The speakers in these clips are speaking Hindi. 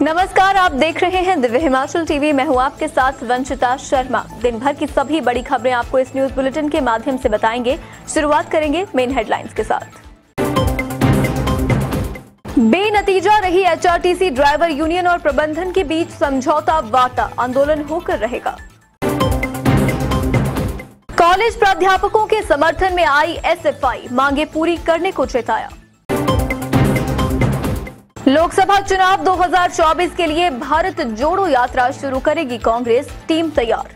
नमस्कार, आप देख रहे हैं दिव्य हिमाचल टीवी। मैं हूं आपके साथ वंशिता शर्मा। दिन भर की सभी बड़ी खबरें आपको इस न्यूज बुलेटिन के माध्यम से बताएंगे। शुरुआत करेंगे मेन हेडलाइंस के साथ। बेनतीजा रही एचआरटीसी ड्राइवर यूनियन और प्रबंधन के बीच समझौता वार्ता, आंदोलन होकर रहेगा। कॉलेज प्राध्यापकों के समर्थन में आई एसएफआई, मांगे पूरी करने को चेताया। लोकसभा चुनाव 2024 के लिए भारत जोड़ो यात्रा शुरू करेगी कांग्रेस, टीम तैयार।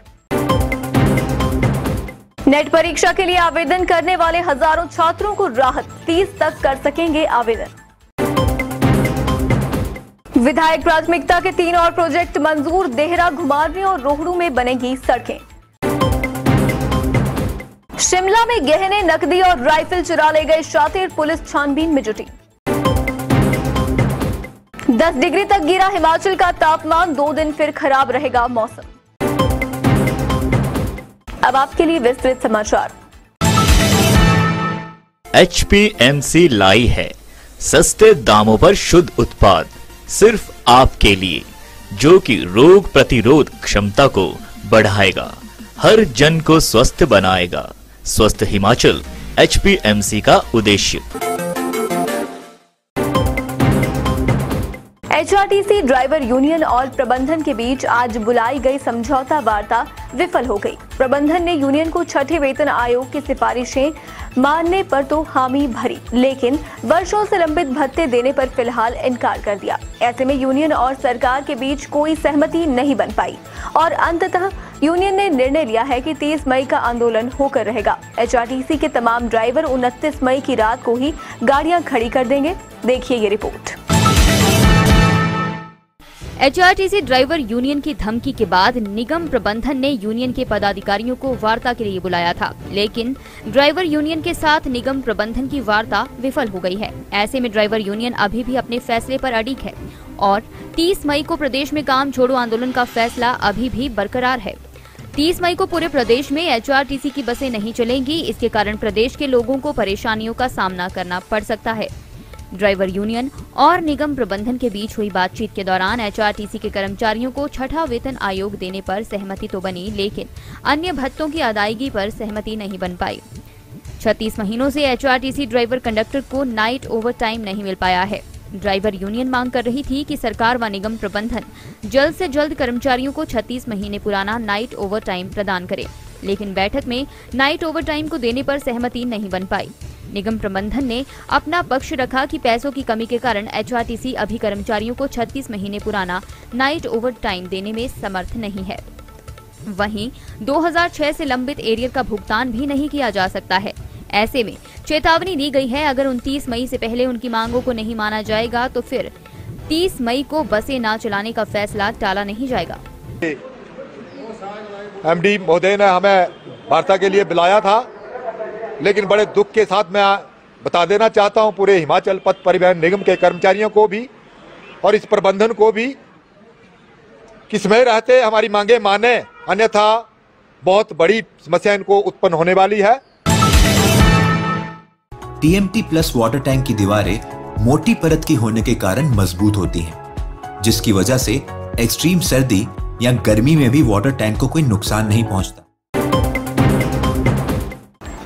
नेट परीक्षा के लिए आवेदन करने वाले हजारों छात्रों को राहत, 30 तक कर सकेंगे आवेदन। विधायक प्राथमिकता के 3 और प्रोजेक्ट मंजूर, देहरा, घुमारवीं और रोहड़ू में बनेगी सड़कें। शिमला में गहने, नकदी और राइफल चुरा ले गए शातिर, पुलिस छानबीन में जुटी। 10 डिग्री तक गिरा हिमाचल का तापमान, 2 दिन फिर खराब रहेगा मौसम। अब आपके लिए विस्तृत समाचार। HPMC लाई है सस्ते दामों पर शुद्ध उत्पाद सिर्फ आपके लिए, जो कि रोग प्रतिरोध क्षमता को बढ़ाएगा, हर जन को स्वस्थ बनाएगा। स्वस्थ हिमाचल HPMC का उद्देश्य। एचआरटीसी ड्राइवर यूनियन और प्रबंधन के बीच आज बुलाई गई समझौता वार्ता विफल हो गई। प्रबंधन ने यूनियन को छठे वेतन आयोग की सिफारिशें मानने पर तो हामी भरी, लेकिन वर्षों से लंबित भत्ते देने पर फिलहाल इनकार कर दिया। ऐसे में यूनियन और सरकार के बीच कोई सहमति नहीं बन पाई और अंततः यूनियन ने निर्णय लिया है कि 30 मई का आंदोलन होकर रहेगा। एचआरटीसी के तमाम ड्राइवर 29 मई की रात को ही गाड़ियां खड़ी कर देंगे। देखिए ये रिपोर्ट। एचआरटीसी ड्राइवर यूनियन की धमकी के बाद निगम प्रबंधन ने यूनियन के पदाधिकारियों को वार्ता के लिए बुलाया था, लेकिन ड्राइवर यूनियन के साथ निगम प्रबंधन की वार्ता विफल हो गई है। ऐसे में ड्राइवर यूनियन अभी भी अपने फैसले पर अडिग है और 30 मई को प्रदेश में काम छोड़ो आंदोलन का फैसला अभी भी बरकरार है। 30 मई को पूरे प्रदेश में एचआरटीसी की बसें नहीं चलेंगी। इसके कारण प्रदेश के लोगों को परेशानियों का सामना करना पड़ सकता है। ड्राइवर यूनियन और निगम प्रबंधन के बीच हुई बातचीत के दौरान एचआरटीसी के कर्मचारियों को छठा वेतन आयोग देने पर सहमति तो बनी, लेकिन अन्य भत्तों की अदायगी पर सहमति नहीं बन पाई। 36 महीनों से एचआरटीसी ड्राइवर कंडक्टर को नाइट ओवर टाइम नहीं मिल पाया है। ड्राइवर यूनियन मांग कर रही थी कि सरकार व निगम प्रबंधन जल्द से जल्द कर्मचारियों को 36 महीने पुराना नाइट ओवर टाइम प्रदान करे, लेकिन बैठक में नाइट ओवर टाइम को देने पर सहमति नहीं बन पाई। निगम प्रबंधन ने अपना पक्ष रखा कि पैसों की कमी के कारण एचआरटीसी अभी कर्मचारियों को 36 महीने पुराना नाइट ओवर टाइम देने में समर्थ नहीं है। वहीं 2006 से लंबित एरियर का भुगतान भी नहीं किया जा सकता है। ऐसे में चेतावनी दी गई है, अगर 29 मई से पहले उनकी मांगों को नहीं माना जाएगा तो फिर 30 मई को बसें न चलाने का फैसला टाला नहीं जाएगा। एमडी महोदय ने हमें वार्ता के लिए बुलाया था, लेकिन बड़े दुख के साथ मैं बता देना चाहता हूं पूरे हिमाचल पथ परिवहन निगम के कर्मचारियों को भी और इस प्रबंधन को भी, किसमें रहते हमारी मांगे माने, अन्यथा बहुत बड़ी समस्या इनको उत्पन्न होने वाली है। टीएमटी प्लस वाटर टैंक की दीवारें मोटी परत की होने के कारण मजबूत होती हैं, जिसकी वजह से एक्सट्रीम सर्दी या गर्मी में भी वाटर टैंक को कोई नुकसान नहीं पहुंचता।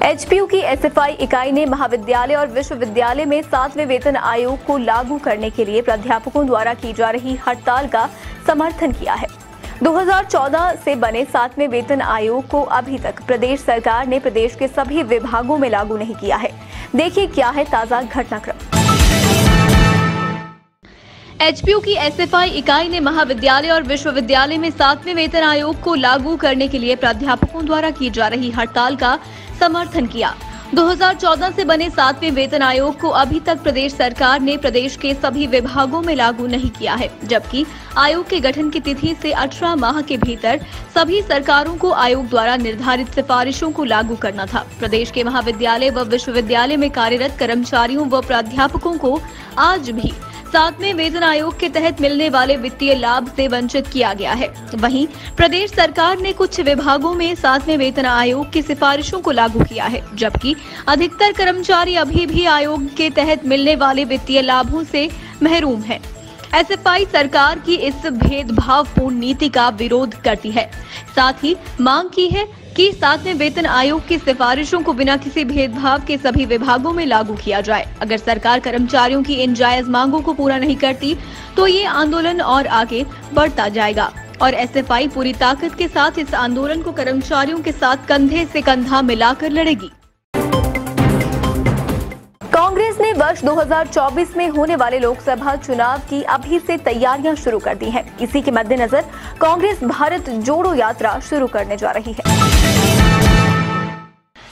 एचपीयू की एसएफआई इकाई ने महाविद्यालय और विश्वविद्यालय में 7वें वेतन आयोग को लागू करने के लिए प्राध्यापकों द्वारा की जा रही हड़ताल का समर्थन किया है। 2014 से बने 7वें वेतन आयोग को अभी तक प्रदेश सरकार ने प्रदेश के सभी विभागों में लागू नहीं किया है। देखिए क्या है ताजा घटनाक्रम। एचपीयू की एसएफआई इकाई ने महाविद्यालय और विश्वविद्यालय में 7वें वेतन आयोग को लागू करने के लिए प्राध्यापकों द्वारा की जा रही हड़ताल का समर्थन किया। 2014 से बने 7वें वेतन आयोग को अभी तक प्रदेश सरकार ने प्रदेश के सभी विभागों में लागू नहीं किया है, जबकि आयोग के गठन की तिथि से 18 माह के भीतर सभी सरकारों को आयोग द्वारा निर्धारित सिफारिशों को लागू करना था। प्रदेश के महाविद्यालय व विश्वविद्यालय में कार्यरत कर्मचारियों व प्राध्यापकों को आज भी 7वें वेतन आयोग के तहत मिलने वाले वित्तीय लाभ से वंचित किया गया है। वहीं प्रदेश सरकार ने कुछ विभागों में 7वें वेतन आयोग की सिफारिशों को लागू किया है, जबकि अधिकतर कर्मचारी अभी भी आयोग के तहत मिलने वाले वित्तीय लाभों से महरूम हैं। एसएफआई सरकार की इस भेदभावपूर्ण नीति का विरोध करती है। साथ ही मांग की है कि 7वें वेतन आयोग की सिफारिशों को बिना किसी भेदभाव के सभी विभागों में लागू किया जाए। अगर सरकार कर्मचारियों की इन जायज मांगों को पूरा नहीं करती तो ये आंदोलन और आगे बढ़ता जाएगा और एसएफआई पूरी ताकत के साथ इस आंदोलन को कर्मचारियों के साथ कंधे से कंधा मिलाकर लड़ेगी। कांग्रेस ने वर्ष 2024 में होने वाले लोकसभा चुनाव की अभी से तैयारियां शुरू कर दी हैं। इसी के मद्देनजर कांग्रेस भारत जोड़ो यात्रा शुरू करने जा रही है।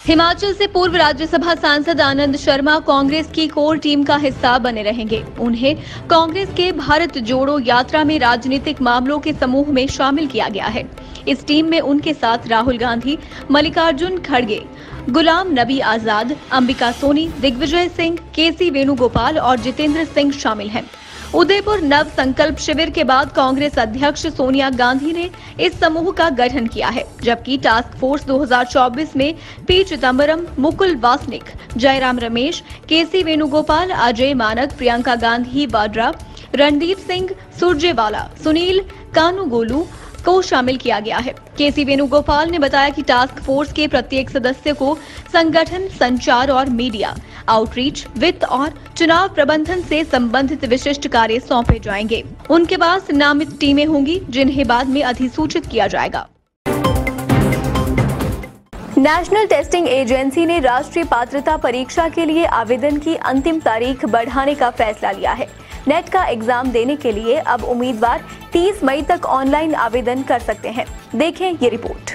हिमाचल से पूर्व राज्यसभा सांसद आनंद शर्मा कांग्रेस की कोर टीम का हिस्सा बने रहेंगे। उन्हें कांग्रेस के भारत जोड़ो यात्रा में राजनीतिक मामलों के समूह में शामिल किया गया है। इस टीम में उनके साथ राहुल गांधी, मल्लिकार्जुन खड़गे, गुलाम नबी आजाद, अंबिका सोनी, दिग्विजय सिंह, केसी वेणुगोपाल और जितेंद्र सिंह शामिल हैं। उदयपुर नव संकल्प शिविर के बाद कांग्रेस अध्यक्ष सोनिया गांधी ने इस समूह का गठन किया है, जबकि टास्क फोर्स 2024 में पी चिदम्बरम, मुकुल वासनिक, जयराम रमेश, केसी वेणुगोपाल, अजय मानक, प्रियंका गांधी वाड्रा, रणदीप सिंह सुरजेवाला, सुनील कानूगोलू को शामिल किया गया है। केसी वेणुगोपाल ने बताया कि टास्क फोर्स के प्रत्येक सदस्य को संगठन, संचार और मीडिया, आउटरीच, वित्त और चुनाव प्रबंधन से संबंधित विशिष्ट कार्य सौंपे जाएंगे। उनके पास नामित टीमें होंगी जिन्हें बाद में अधिसूचित किया जाएगा। नेशनल टेस्टिंग एजेंसी ने राष्ट्रीय पात्रता परीक्षा के लिए आवेदन की अंतिम तारीख बढ़ाने का फैसला लिया है। नेट का एग्जाम देने के लिए अब उम्मीदवार 30 मई तक ऑनलाइन आवेदन कर सकते हैं। देखें ये रिपोर्ट।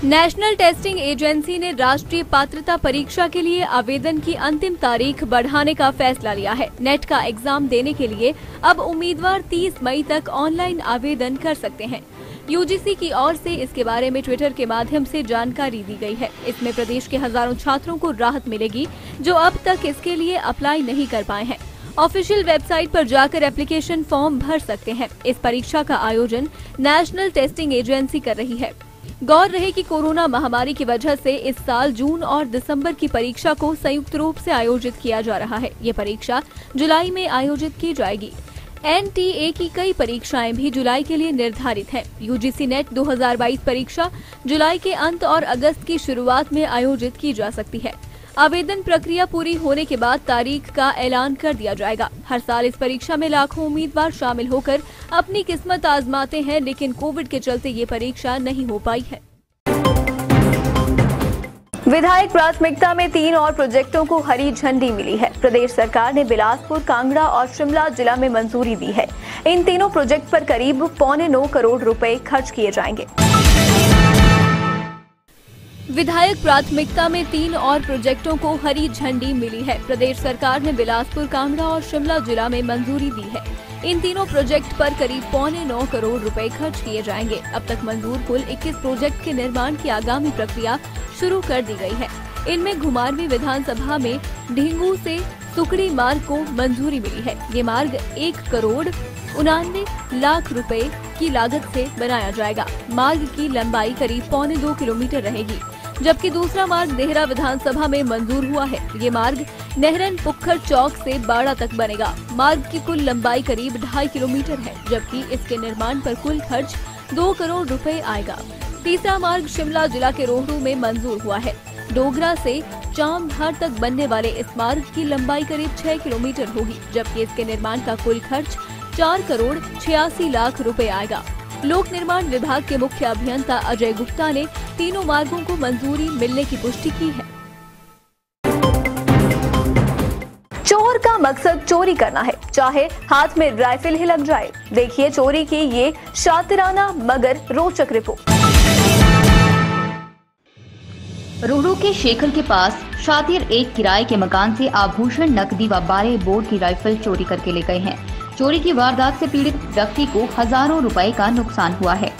नेशनल टेस्टिंग एजेंसी ने राष्ट्रीय पात्रता परीक्षा के लिए आवेदन की अंतिम तारीख बढ़ाने का फैसला लिया है। नेट का एग्जाम देने के लिए अब उम्मीदवार 30 मई तक ऑनलाइन आवेदन कर सकते हैं। यूजीसी की ओर से इसके बारे में ट्विटर के माध्यम से जानकारी दी गई है। इसमें प्रदेश के हजारों छात्रों को राहत मिलेगी जो अब तक इसके लिए अप्लाई नहीं कर पाए हैं। ऑफिशियल वेबसाइट पर जाकर एप्लीकेशन फॉर्म भर सकते हैं। इस परीक्षा का आयोजन नेशनल टेस्टिंग एजेंसी कर रही है। गौर रहे कि कोरोना महामारी की वजह से इस साल जून और दिसंबर की परीक्षा को संयुक्त रूप से आयोजित किया जा रहा है। ये परीक्षा जुलाई में आयोजित की जाएगी। एनटीए की कई परीक्षाएं भी जुलाई के लिए निर्धारित हैं। यूजीसी नेट 2022 परीक्षा जुलाई के अंत और अगस्त की शुरुआत में आयोजित की जा सकती है। आवेदन प्रक्रिया पूरी होने के बाद तारीख का ऐलान कर दिया जाएगा। हर साल इस परीक्षा में लाखों उम्मीदवार शामिल होकर अपनी किस्मत आजमाते हैं, लेकिन कोविड के चलते ये परीक्षा नहीं हो पाई है। विधायक प्राथमिकता में 3 और प्रोजेक्टों को हरी झंडी मिली है। प्रदेश सरकार ने बिलासपुर, कांगड़ा और शिमला जिला में मंजूरी दी है। इन तीनों प्रोजेक्ट पर करीब 8.25 करोड़ रुपए खर्च किए जाएंगे। विधायक प्राथमिकता में 3 और प्रोजेक्टों को हरी झंडी मिली है। प्रदेश सरकार ने बिलासपुर, कांगड़ा और शिमला जिला में मंजूरी दी है। इन तीनों प्रोजेक्ट पर करीब 8.25 करोड़ रुपए खर्च किए जाएंगे। अब तक मंजूर कुल 21 प्रोजेक्ट के निर्माण की आगामी प्रक्रिया शुरू कर दी गई है। इनमें घुमारवीं विधानसभा में ढींगू से सुकड़ी मार्ग को मंजूरी मिली है। ये मार्ग 1,99,00,000 रुपए की लागत से बनाया जाएगा। मार्ग की लंबाई करीब 2.25 किलोमीटर रहेगी, जबकि दूसरा मार्ग देहरा विधानसभा में मंजूर हुआ है। ये मार्ग नेहरन पुक्खर चौक से बाड़ा तक बनेगा। मार्ग की कुल लंबाई करीब 2.5 किलोमीटर है, जबकि इसके निर्माण पर कुल खर्च 2 करोड़ रुपए आएगा। तीसरा मार्ग शिमला जिला के रोहड़ू में मंजूर हुआ है। डोगरा से चामधार तक बनने वाले इस मार्ग की लंबाई करीब 6 किलोमीटर होगी, जबकि इसके निर्माण का कुल खर्च 4 करोड़ 86 लाख रुपए आएगा। लोक निर्माण विभाग के मुख्य अभियंता अजय गुप्ता ने तीनों मार्गों को मंजूरी मिलने की पुष्टि की है। चोर का मकसद चोरी करना है, चाहे हाथ में राइफल ही लग जाए। देखिए चोरी की ये शातिराना मगर रोचक रिपोर्ट। रोहड़ू के शेखर के पास शातिर एक किराए के मकान से आभूषण, नकदी व 12 बोर की राइफल चोरी करके ले गए हैं। चोरी की वारदात से पीड़ित व्यक्ति को हजारों रुपए का नुकसान हुआ है।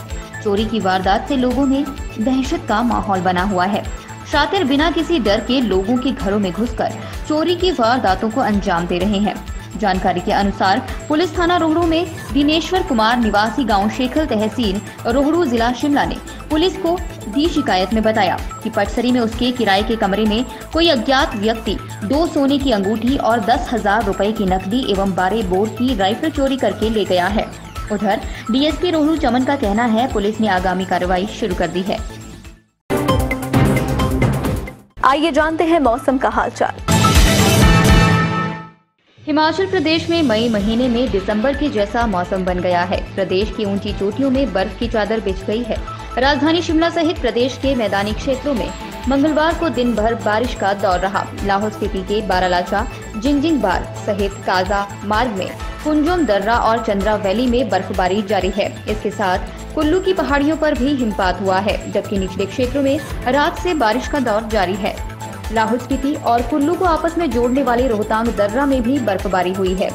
चोरी की वारदात से लोगों में दहशत का माहौल बना हुआ है। शातिर बिना किसी डर के लोगों के घरों में घुसकर चोरी की वारदातों को अंजाम दे रहे हैं। जानकारी के अनुसार पुलिस थाना रोहड़ू में दिनेश्वर कुमार निवासी गांव शेखल तहसील रोहड़ू जिला शिमला ने पुलिस को दी शिकायत में बताया कि पटसरी में उसके किराए के कमरे में कोई अज्ञात व्यक्ति 2 सोने की अंगूठी और 10,000 रुपए की नकदी एवं 12 बोर की राइफल चोरी करके ले गया है। उधर डीएसपी रोहड़ू चमन का कहना है पुलिस ने आगामी कार्रवाई शुरू कर दी है। आइए जानते हैं मौसम का हालचाल। हिमाचल प्रदेश में मई महीने में दिसंबर के जैसा मौसम बन गया है। प्रदेश की ऊंची चोटियों में बर्फ की चादर बिछ गई है। राजधानी शिमला सहित प्रदेश के मैदानी क्षेत्रों में मंगलवार को दिन भर बारिश का दौर रहा। लाहौल स्पीति के बारालाचा, जिंगजिंग बार सहित काजा मार्ग में कुंजोम दर्रा और चंद्रा वैली में बर्फबारी जारी है। इसके साथ कुल्लू की पहाड़ियों पर भी हिमपात हुआ है, जबकि निचले क्षेत्रों में रात से बारिश का दौर जारी है। लाहौल स्पीति और कुल्लू को आपस में जोड़ने वाले रोहतांग दर्रा में भी बर्फबारी हुई है।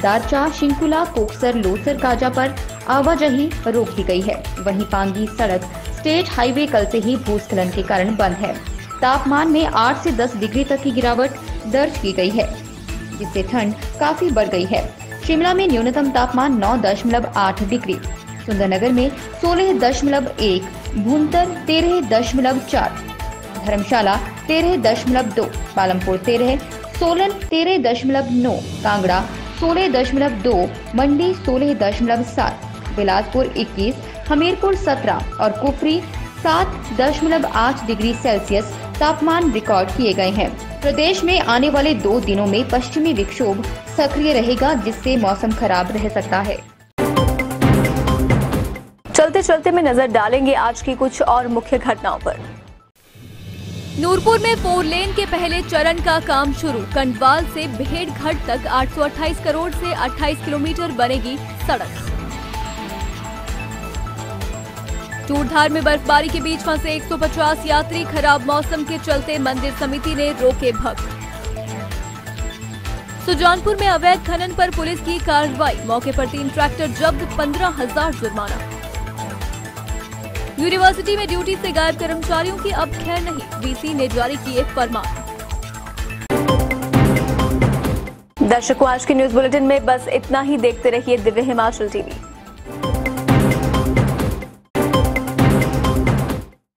दारचा, शिंकुला, कोकसर, लोसर, काजा पर आवाजाही रोक दी गई है। वहीं पांगी सड़क स्टेट हाईवे कल से ही भूस्खलन के कारण बंद है। तापमान में 8 से 10 डिग्री तक की गिरावट दर्ज की गई है, जिससे ठंड काफी बढ़ गई है। शिमला में न्यूनतम तापमान 9.8 डिग्री, सुंदरनगर में 16.1, भूंतर 13.4, धर्मशाला 13.2, पालमपुर 13, सोलन 13.9, कांगड़ा 16.2, मंडी 16.7, बिलासपुर 21, हमीरपुर 17 और कुफरी 7.8 डिग्री सेल्सियस तापमान रिकॉर्ड किए गए हैं। प्रदेश में आने वाले 2 दिनों में पश्चिमी विक्षोभ सक्रिय रहेगा, जिससे मौसम खराब रह सकता है। चलते चलते में नजर डालेंगे आज की कुछ और मुख्य घटनाओं पर। नूरपुर में 4 लेन के पहले चरण का काम शुरू। कंडवाल से भेड़घट तक 828 करोड़ से 28 किलोमीटर बनेगी सड़क। चूड़धार में बर्फबारी के बीच फंसे 150 यात्री, खराब मौसम के चलते मंदिर समिति ने रोके भक्त। सुजानपुर में अवैध खनन पर पुलिस की कार्रवाई, मौके पर 3 ट्रैक्टर जब्त, 15,000 जुर्माना। यूनिवर्सिटी में ड्यूटी से गायब कर्मचारियों की अब खैर नहीं, वीसी ने जारी किए फरमान। दर्शकों, आज के न्यूज बुलेटिन में बस इतना ही। देखते रहिए दिव्य हिमाचल टीवी।